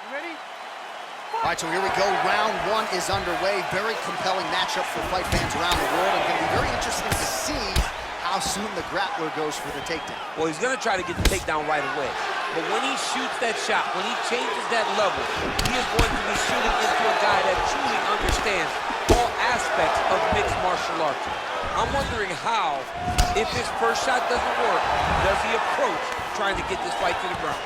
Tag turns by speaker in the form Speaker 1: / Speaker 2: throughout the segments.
Speaker 1: All right, so here we go. Round one is underway. Very compelling matchup for fight fans around the world. And going to be very interesting to see how soon the grappler goes for the takedown.
Speaker 2: Well, he's going to try to get the takedown right away. But when he shoots that shot, when he changes that level, he is going to be shooting into a guy that truly understands all aspects of mixed martial arts. I'm wondering how, if his first shot doesn't work, does he approach trying to get this fight to the ground?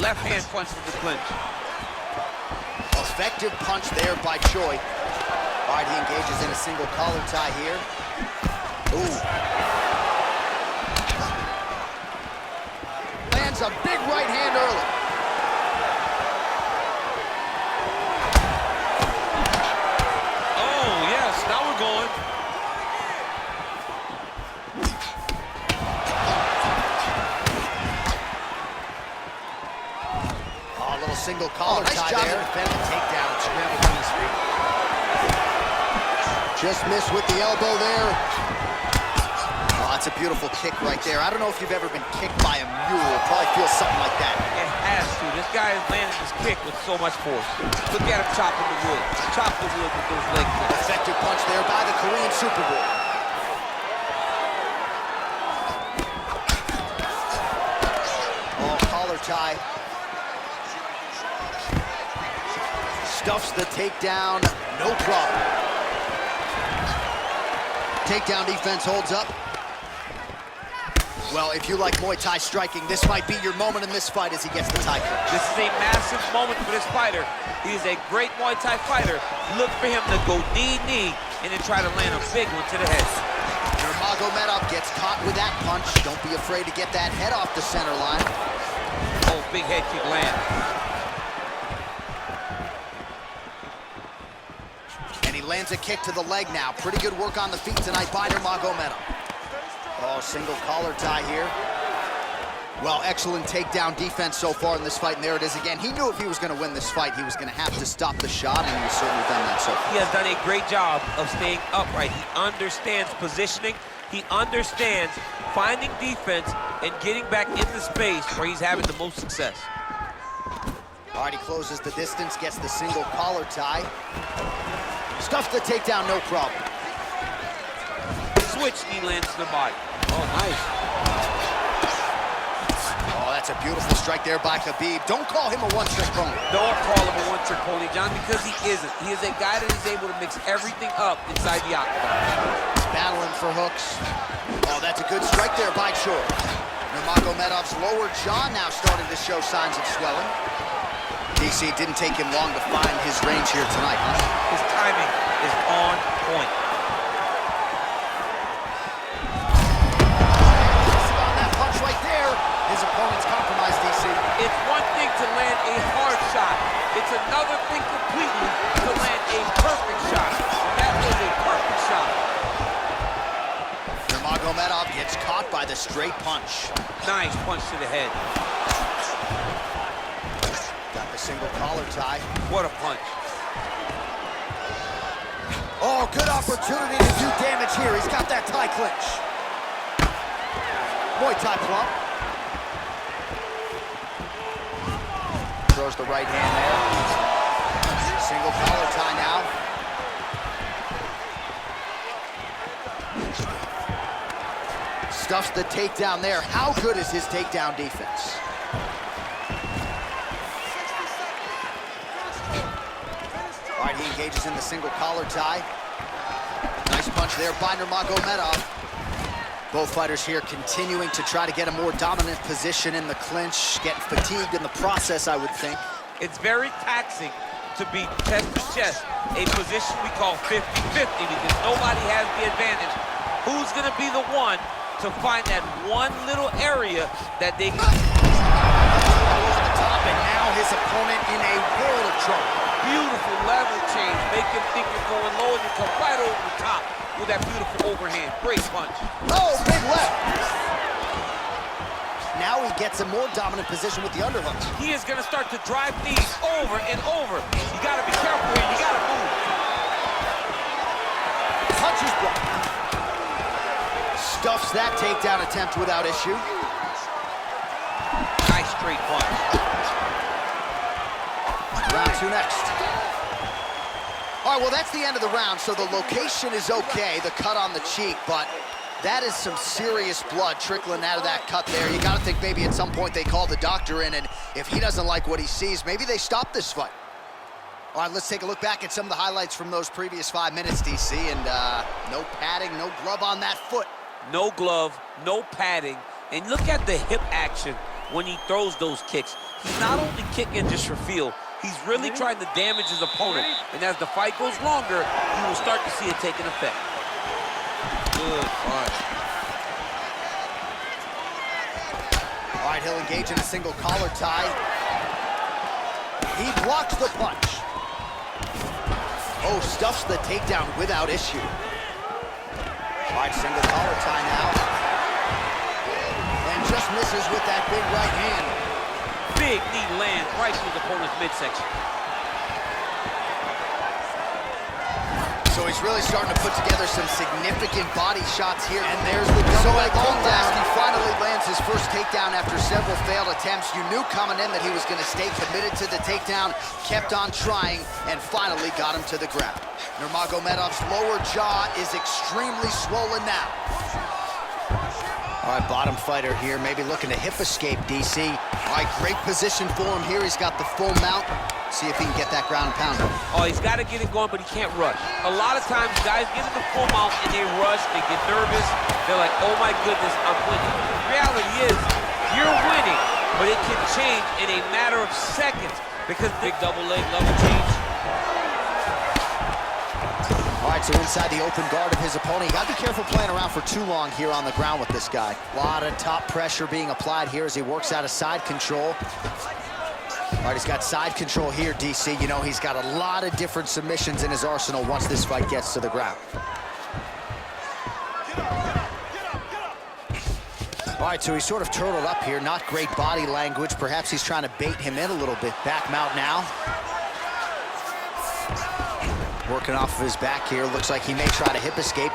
Speaker 2: Left hand punch to the clinch.
Speaker 1: Effective punch there by Choi. All right, he engages in a single collar tie here. Ooh. Lands a big right hand early.
Speaker 2: Oh, yes, now we're going.
Speaker 1: Oh, a little single collar tie there. Defending the takedown, scrambled on his feet. Just missed with the elbow there. Oh, that's a beautiful kick right there. I don't know if you've ever been kicked by a mule. Probably feels something like that.
Speaker 2: It has to. This guy is landing his kick with so much force. Look at him chopping the wood. Chop the wood with those leg kicks.
Speaker 1: Effective punch there by the Korean Superboy. Oh, collar tie. Stuffs the takedown, no problem. Takedown defense holds up. Well, if you like Muay Thai striking, this might be your moment in this fight as he gets the tie clinch.
Speaker 2: This is a massive moment for this fighter. He is a great Muay Thai fighter. Look for him to go knee, and then try to land a big one to the head.
Speaker 1: Nurmagomedov gets caught with that punch. Don't be afraid to get that head off the center line.
Speaker 2: Oh, big head kick land.
Speaker 1: And he lands a kick to the leg now. Pretty good work on the feet tonight by Nurmagomedov. Oh, single collar tie here. Well, excellent takedown defense so far in this fight, and there it is again. He knew if he was going to win this fight, he was going to have to stop the shot, and he's certainly done that so far.
Speaker 2: He has done a great job of staying upright. He understands positioning. He understands finding defense and getting back into space where he's having the most success.
Speaker 1: All right, he closes the distance, gets the single collar tie. Stuffs the takedown, no problem.
Speaker 2: Switch knee lands to the body. Oh, nice.
Speaker 1: Oh, that's a beautiful strike there by Khabib. Don't call him a one-trick pony.
Speaker 2: Don't call him a one-trick pony, John, because he isn't. He is a guy that is able to mix everything up inside the octagon.
Speaker 1: He's battling for hooks. Oh, that's a good strike there by Choi. Nurmagomedov's lower jaw now starting to show signs of swelling. DC, didn't take him long to find his range here tonight, huh?
Speaker 2: His timing is on point.
Speaker 1: His opponent's compromised, DC.
Speaker 2: It's one thing to land a hard shot. It's another thing completely to land a perfect shot. That was a perfect shot.
Speaker 1: Nurmagomedov gets caught by the straight punch.
Speaker 2: Nice punch to the head.
Speaker 1: Got the single collar tie.
Speaker 2: What a punch.
Speaker 1: Oh, good opportunity to do damage here. He's got that tie clinch. Muay Thai plump. Throws the right hand there. Single collar tie now. Stuffs the takedown there. How good is his takedown defense? All right, he engages in the single collar tie. Nice punch there by Nurmagomedov. Both fighters here continuing to try to get a more dominant position in the clinch, getting fatigued in the process, I would think.
Speaker 2: It's very taxing to be chest to chest, a position we call 50-50 because nobody has the advantage. Who's gonna be the one to find that one little area that they can...
Speaker 1: Over the top, and now his opponent in a world of trouble.
Speaker 2: Beautiful level change, make him think you're going low and you come right over the top with that beautiful overhand. Great punch.
Speaker 1: Oh, big left. Now he gets a more dominant position with the underhooks.
Speaker 2: He is going to start to drive knees over and over. You got to be careful here. You got to move.
Speaker 1: Punches blocked. Stuffs that takedown attempt without issue.
Speaker 2: Nice straight punch.
Speaker 1: to next. All right, well, that's the end of the round, so the location is okay, the cut on the cheek, but that is some serious blood trickling out of that cut there. You gotta think maybe at some point they call the doctor in, and if he doesn't like what he sees, maybe they stop this fight. All right, let's take a look back at some of the highlights from those previous 5 minutes, DC, and no padding, no glove on that foot.
Speaker 2: No glove, no padding, and look at the hip action when he throws those kicks. He's not only kicking just for feel, he's really trying to damage his opponent, and as the fight goes longer, you will start to see it taking effect. Good punch.
Speaker 1: All right, he'll engage in a single collar tie. He blocks the punch. Oh, stuffs the takedown without issue. All right, single collar tie now. And just misses with that big right hand.
Speaker 2: Big knee lands right through the opponent's midsection.
Speaker 1: So he's really starting to put together some significant body shots here. And there's the double leg long last. He finally lands his first takedown after several failed attempts. You knew coming in that he was going to stay committed to the takedown, kept on trying, and finally got him to the ground. Nurmagomedov's lower jaw is extremely swollen now. All right, bottom fighter here, maybe looking to hip escape, DC. All right, great position for him here. He's got the full mount. See if he can get that ground and pound.
Speaker 2: Oh, he's got to get it going, but he can't rush. A lot of times, guys get in the full mount and they rush, they get nervous. They're like, oh my goodness, I'm winning. The reality is, you're winning, but it can change in a matter of seconds because big double leg level change.
Speaker 1: All right, so inside the open guard of his opponent. You got to be careful playing around for too long here on the ground with this guy. A lot of top pressure being applied here as he works out of side control. All right, he's got side control here, DC. You know, he's got a lot of different submissions in his arsenal once this fight gets to the ground. All right, so he's sort of turtled up here. Not great body language. Perhaps he's trying to bait him in a little bit. Back mount now. Working off of his back here. Looks like he may try to hip escape.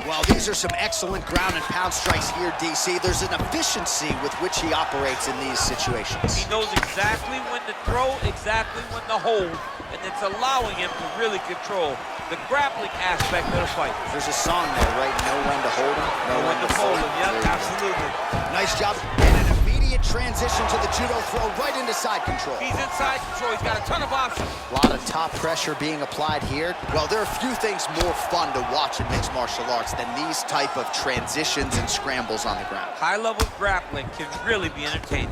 Speaker 1: Well, these are some excellent ground and pound strikes here, DC. There's an efficiency with which he operates in these situations.
Speaker 2: He knows exactly when to throw, exactly when to hold, and it's allowing him to really control the grappling aspect of the fight.
Speaker 1: There's a song there, right? Know when to hold him, know when to fold him.
Speaker 2: Yep, absolutely.
Speaker 1: Nice job. And an immediate transition to the judo throw right into side control.
Speaker 2: He's inside control. He's got a ton of options.
Speaker 1: A lot of top pressure being applied here. Well, there are few things more fun to watch in mixed martial arts than these type of transitions and scrambles on the ground.
Speaker 2: High-level grappling can really be entertaining.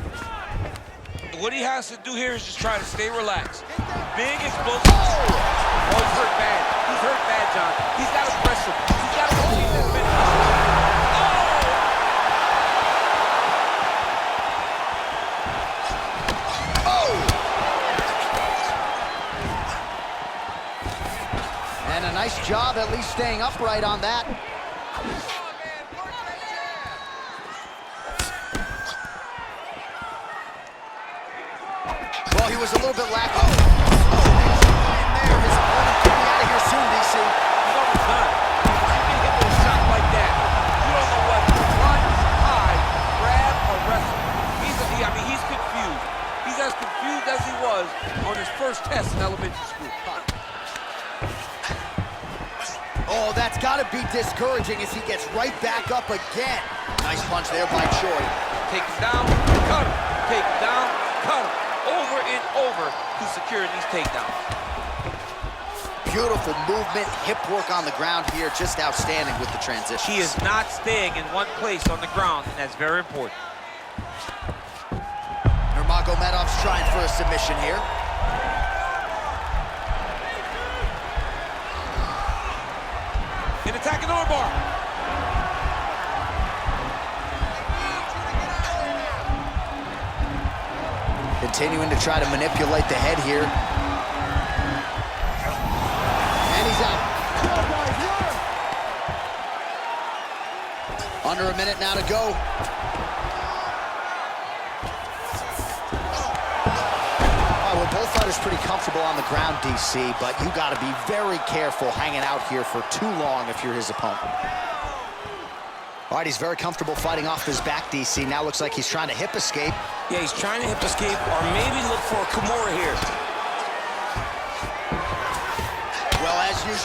Speaker 2: What he has to do here is just try to stay relaxed. Big explosive. Oh, he's hurt bad. He's hurt bad, John. He's got to press him. He's got to achieve this finish.
Speaker 1: And a nice job at least staying upright on that. Well, he was a little bit lacking. In there, his opponent could be out of here soon, DC.
Speaker 2: He's almost done. You can hit with a shot like that. You don't know what to run, hide, grab, or wrestle. He's confused. He's as confused as he was on his first test in elementary school.
Speaker 1: Oh, that's got to be discouraging as he gets right back up again. Nice punch there by Choi.
Speaker 2: Take him down, cut him. Take him down, cut him. Over and over, he's securing these takedowns.
Speaker 1: Beautiful movement, hip work on the ground here, just outstanding with the transition.
Speaker 2: He is not staying in one place on the ground, and that's very important.
Speaker 1: Nurmagomedov's trying for a submission here.
Speaker 2: An attacking armbar.
Speaker 1: Continuing to try to manipulate the head here. And he's out. Under a minute now to go. Well, both fighters pretty comfortable on the ground, DC, but you got to be very careful hanging out here for too long if you're his opponent. All right, he's very comfortable fighting off his back, DC. Now looks like he's trying to hip escape.
Speaker 3: Yeah, he's trying to hip escape or maybe look for a Kimura here.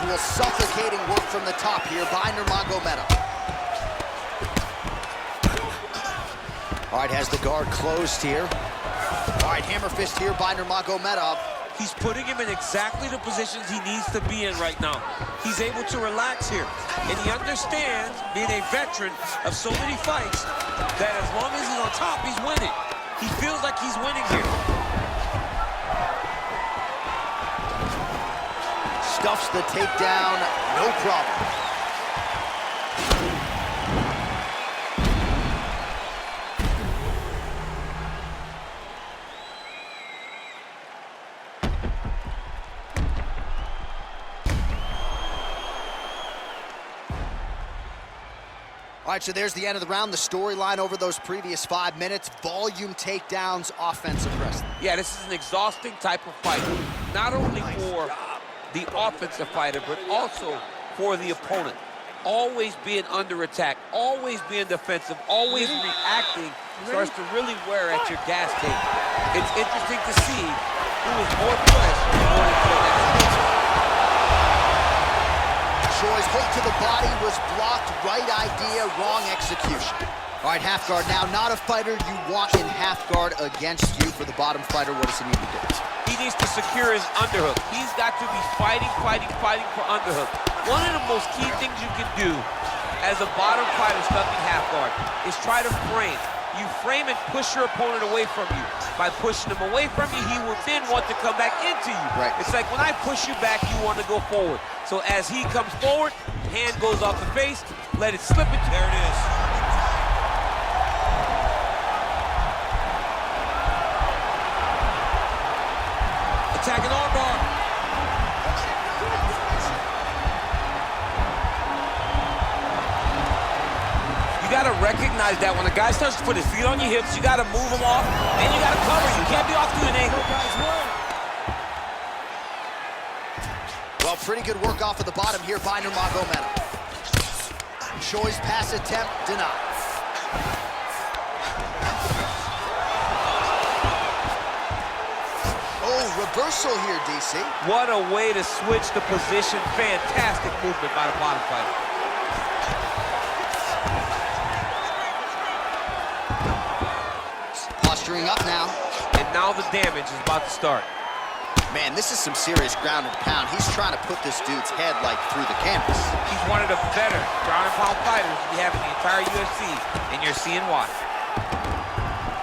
Speaker 1: unusual, suffocating work from the top here by Nurmagomedov. All right, has the guard closed here. All right, hammer fist here by Nurmagomedov.
Speaker 2: He's putting him in exactly the positions he needs to be in right now. He's able to relax here. And he understands, being a veteran of so many fights, that as long as he's on top, he's winning. He feels like he's winning here.
Speaker 1: Stuffs the takedown, no problem. All right, so there's the end of the round. The storyline over those previous 5 minutes, volume takedowns, offensive wrestling.
Speaker 2: Yeah, this is an exhausting type of fight. Not only for the offensive fighter, but also for the opponent. Always being under attack, always being defensive, always reacting starts to really wear at your gas tank. It's interesting to see who is more fresh going into the next stage.
Speaker 1: Choi's hook to the body was blocked. Right idea, wrong execution. All right, half guard now. Not a fighter you want in half guard against you. For the bottom fighter, what does he need to do?
Speaker 2: He needs to secure his underhook. He's got to be fighting for underhook. One of the most key things you can do as a bottom fighter stuck in half guard is try to frame. You frame and push your opponent away from you. By pushing him away from you, he will then want to come back into you.
Speaker 1: Right.
Speaker 2: It's like when I push you back, you want to go forward. So as he comes forward, hand goes off the face, let it slip it. There it is. Attacking armbar. You gotta recognize that when a guy starts to put his feet on your hips, you gotta move him off, and you gotta cover. You can't be off to an ankle.
Speaker 1: Well, pretty good work off of the bottom here by Nurmagomedov. Choi's pass attempt denied. Reversal here, DC.
Speaker 2: What a way to switch the position. Fantastic movement by the bottom fighter.
Speaker 1: Posturing up now.
Speaker 2: And now the damage is about to start.
Speaker 1: Man, this is some serious ground and pound. He's trying to put this dude's head, like, through the canvas.
Speaker 2: He's one of the better ground and pound fighters we have in the entire UFC, and you're seeing why.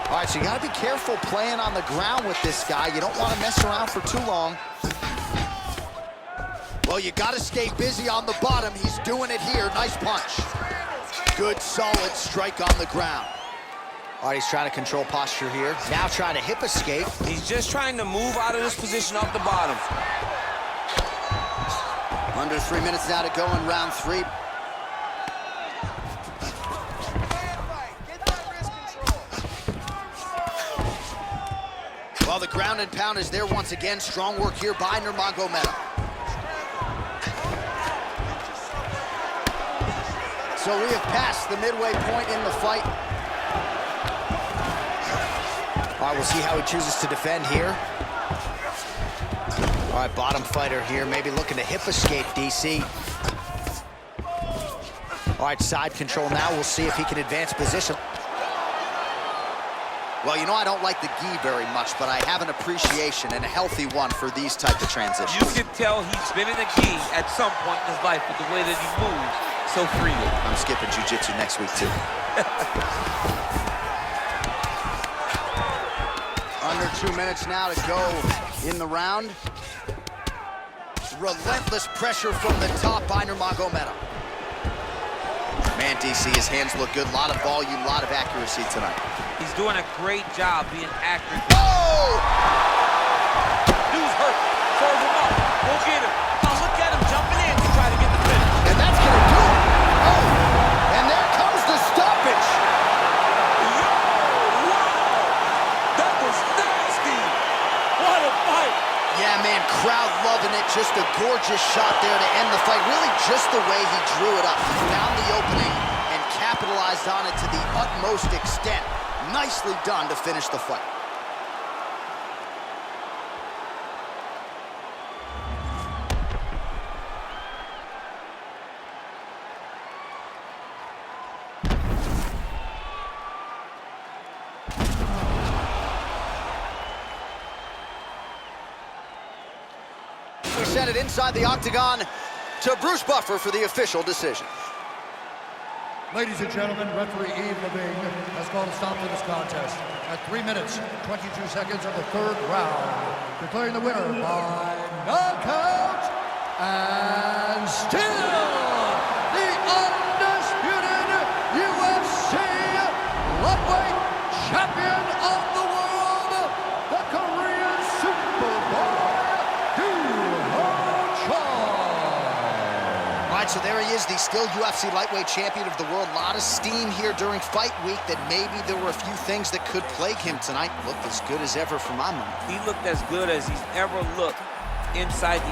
Speaker 1: All right, so you got to be careful playing on the ground with this guy. You don't want to mess around for too long. Well, you got to stay busy on the bottom. He's doing it here. Nice punch. Good, solid strike on the ground. All right, he's trying to control posture here. Now trying to hip escape.
Speaker 2: He's just trying to move out of this position off the bottom.
Speaker 1: Under 3 minutes now to go in round 3. Well, the ground and pound is there once again. Strong work here by Nurmagomedov. So we have passed the midway point in the fight. All right, we'll see how he chooses to defend here. All right, bottom fighter here, maybe looking to hip escape, DC. All right, side control now. We'll see if he can advance position. Well, you know I don't like the gi very much, but I have an appreciation, and a healthy one, for these type of transitions.
Speaker 2: You can tell he's been in a gi at some point in his life with the way that he moves so freely.
Speaker 1: I'm skipping jiu-jitsu next week, too. Under 2 minutes now to go in the round. Relentless pressure from the top by Nurmagomedov. Man, DC, his hands look good. A lot of volume, a lot of accuracy tonight.
Speaker 2: He's doing a great job being accurate.
Speaker 1: Oh!
Speaker 2: Dude's hurt. Serve him up. Go get him. Oh, look at him jumping in to try to get the finish.
Speaker 1: And that's going to do it. Oh! And there comes the stoppage.
Speaker 2: Wow! That was nasty. What a fight.
Speaker 1: Yeah, man, crowd loving it. Just a gorgeous shot there to end the fight. Really just the way he drew it up. He found the opening and capitalized on it to the utmost extent. Nicely done to finish the fight. we send it inside the octagon to Bruce Buffer for the official decision.
Speaker 3: Ladies and gentlemen, referee Yves Levine has called a stop to this contest at 3 minutes, 22 seconds of the third round, declaring the winner by knockout and still the undisputed UFC lightweight champion of the world, the Korean Superboy,
Speaker 1: All right, so there he is, the still UFC lightweight champion of the world. A lot of steam here during fight week that maybe there were a few things that could plague him tonight. Looked as good as ever for my money.
Speaker 2: He looked as good as he's ever looked inside the